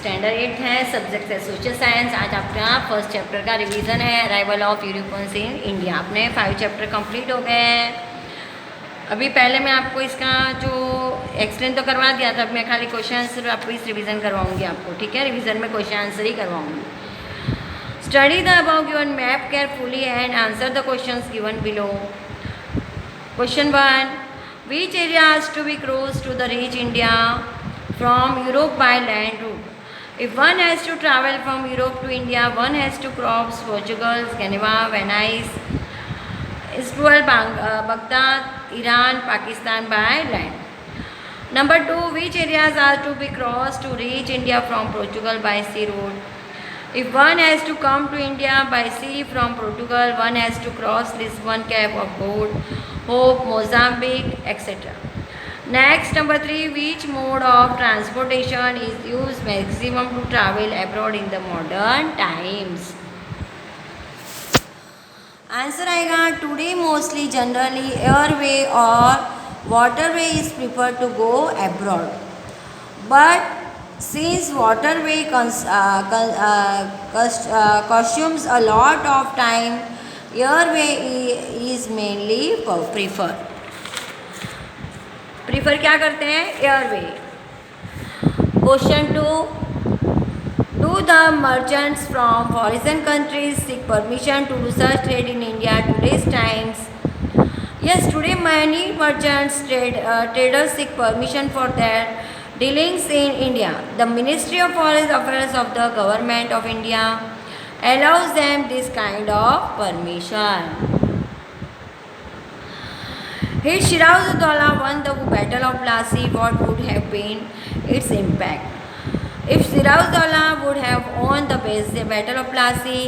Standard 8 है, subject है social science. आज आपका फर्स्ट चैप्टर का रिवीजन है, arrival of Europeans in India. अपने 5 चैप्टर कंप्लीट हो गए हैं। अभी पहले मैं आपको इसका जो एक्सप्लेन तो करवा दिया था, अब मैं खाली क्वेश्चन आंसर वापस रिवीजन करवाऊंगी आपको, ठीक है। रिवीजन में क्वेश्चन आंसर ही करवाऊंगी। Study the above given map carefully and answer the questions given below. Question 1, which areas to be crossed to the reach India from Europe by land route? If one has to travel from Europe to India, one has to cross Portugal, Geneva, Venice, Istanbul, Baghdad, Iran, Pakistan by land. Number 2, which areas are to be crossed to reach India from Portugal by sea route? If one has to come to India by sea from Portugal, one has to cross Lisbon, Cape of Good Hope, Mozambique, etc. Next, number 3, which mode of transportation is used maximum to travel abroad in the modern times? Answer आएगा today mostly generally airway और waterway is prefer to go abroad, but since waterway consumes a lot of time, airway is mainly preferred. Prefer क्या करते हैं? Airway. Question 2, do the merchants from foreign countries seek permission to do such trade in India today's times? Yes, today many merchants traders seek permission for their dealings in India. The Ministry of Foreign Affairs of the Government of India allows them this kind of permission. Had Shirauz-ud-Dawla won the Battle of Plassey, what would have been its impact? If Shirauz-ud-Dawla would have won the Battle of Plassey,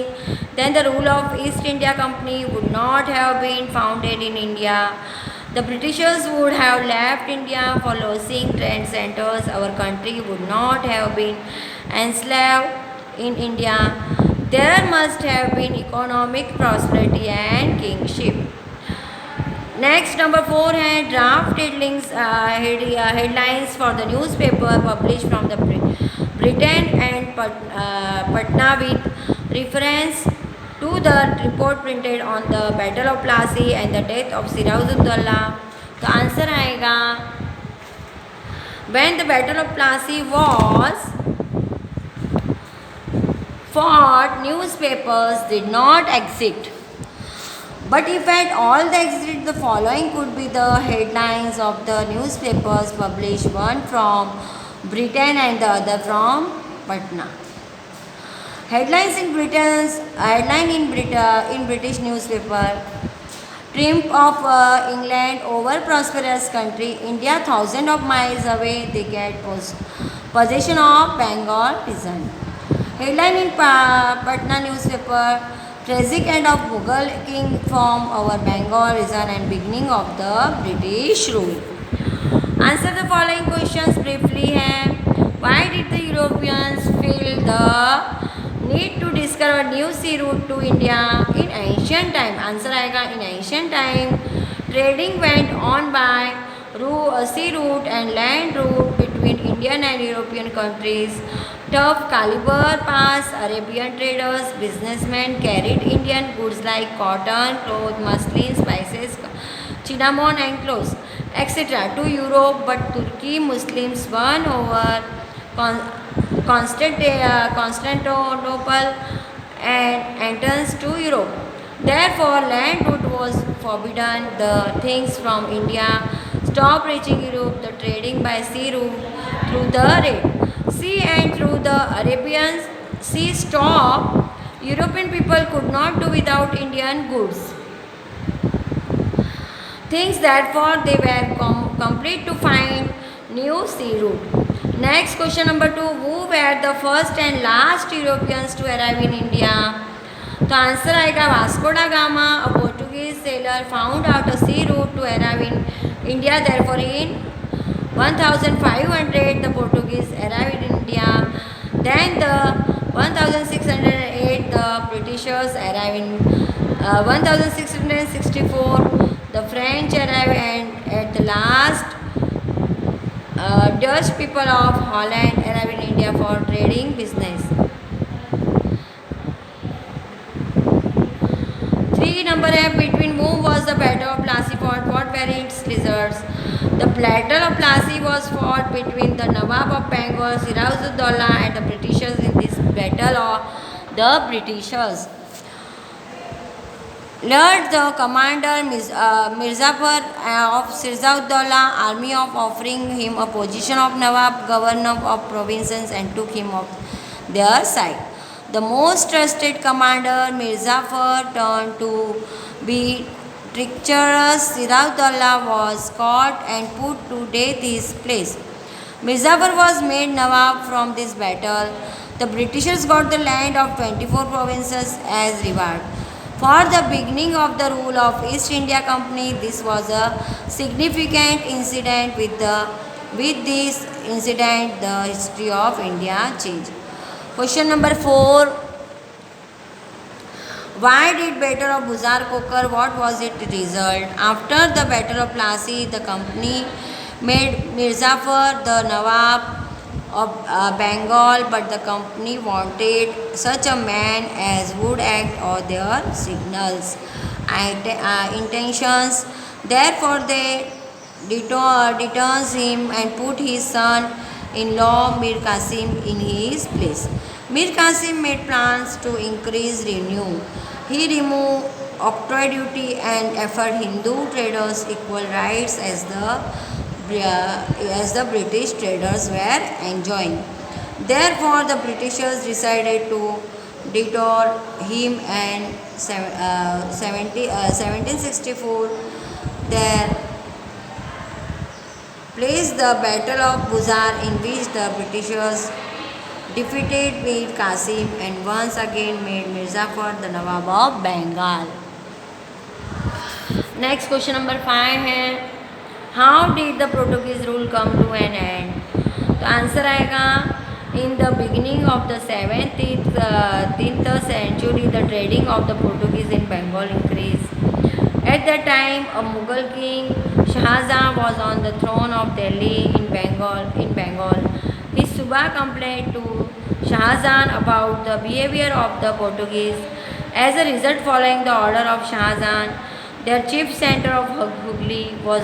then the rule of East India Company would not have been founded in India. The Britishers would have left India for losing trade centers. Our country would not have been enslaved in India. There must have been economic prosperity and kingship. Next, number 4 है draft headlines for the newspaper published from the Britain and Patna with reference to the report printed on the Battle of Plassey and the death of Shirauz-ud-Dawla. तो answer आएगा when the Battle of Plassey was fought, newspapers did not exist. But if at all they existed, the following could be the headlines of the newspapers published, one from Britain and the other from Patna. Headlines in British newspaper: triumph of England over prosperous country India, thousands of miles away they get possession of Bengal prison. Headline in Patna newspaper: tragic end of Mughal king from our Bengal region and beginning of the British rule. Answer the following questions briefly है. Why did the Europeans feel the need to discover new sea route to India in ancient time? Answer आएगा in ancient time trading went on by sea route and land route between Indian and European countries. Tough Caliber Pass, Arabian traders, businessmen carried Indian goods like cotton, cloth, muslin, spices, cinnamon and cloves, etc. to Europe, but Turkey Muslims won over Constantinople and entrance to Europe. Therefore, land route was forbidden. The things from India stopped reaching Europe. The trading by sea route through the Red Sea and through the Arabian Sea stopped. European people could not do without Indian goods. Things therefore they were complete to find new sea route. Next, question number 2, who were the first and last Europeans to arrive in India? तो answer आएगा Vasco डा gamma, a Portuguese sailor, found out a sea route to arrive in India. Therefore, in 1500 the Portuguese arrived in India. Then the 1608 the Britishers arrived in 1664 the French arrived, and at the last Dutch people of Holland arrived in India. India for trading business. 3 number है, between whom was the Battle of Plassey fought? What were its results? The Battle of Plassey was fought between the Nawab of Bengal, Sirajuddaulah, and the Britishers. In this battle, the Britishers lured the commander Mirzapur of Sirajuddaulah army of offering him a position of Nawab, governor of provinces, and took him off their side. The most trusted commander Mirzapur turned to be treacherous Sirajuddaulah was caught and put to death in his place. Mirzapur was made Nawab from this battle. The Britishers got the land of 24 provinces as reward. For the beginning of the rule of East India Company, this was a significant incident. With this incident, the history of India changed. Question number 4. Why did Battle of Buzar occur? What was its result? After the Battle of Plassey, the company made Mirzapur the Nawab of Bengal, but the company wanted such a man as would act on their signals intentions. Therefore, they detained him and put his son-in-law Mir Qasim in his place. Mir Qasim made plans to increase revenue. He removed octroi duty and offered Hindu traders equal rights as the British traders were enjoying. Therefore, the Britishers decided to deter him, and 1764 there placed the Battle of Buzar, in which the Britishers defeated Mir Qasim and once again made Mirzapur the Nawab of Bengal. Next question number 5 है, How did the Portuguese rule come to an end? तो answer आएगा, in the beginning of the 17th century, the trading of the Portuguese in Bengal increased. At that time, a Mughal king, Shahjahan, was on the throne of Delhi in Bengal. His Subah complained to Shahjahan about the behavior of the Portuguese. As a result, following the order of Shahjahan, their chief center of Hooghly was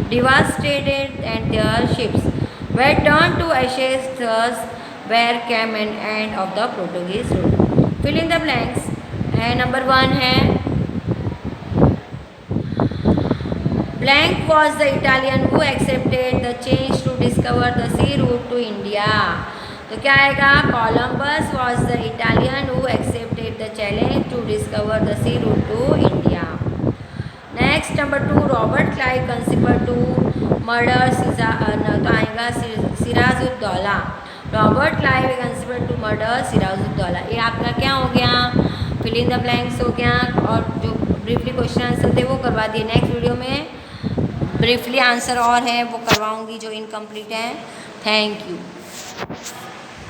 devastated and their ships were turned to ashes. Thus, where came an end of the Portuguese rule. Fill in the blanks. Number 1 है, Blank was the Italian who accepted the change to discover the sea route to India. तो क्या आएगा, Columbus was the Italian who accepted the challenge to discover the sea route to India. Next, number 2, Robert Clive conspired to murder Sirajuddaulah. Robert Clive conspired to murder Sirajuddaulah. ये आपका क्या हो गया, fill in the blanks हो गया, और जो briefly question answer थे वो करवा दिए. नेक्स्ट वीडियो में ब्रीफली आंसर और है वो करवाऊंगी जो इनकम्प्लीट है. Thank you.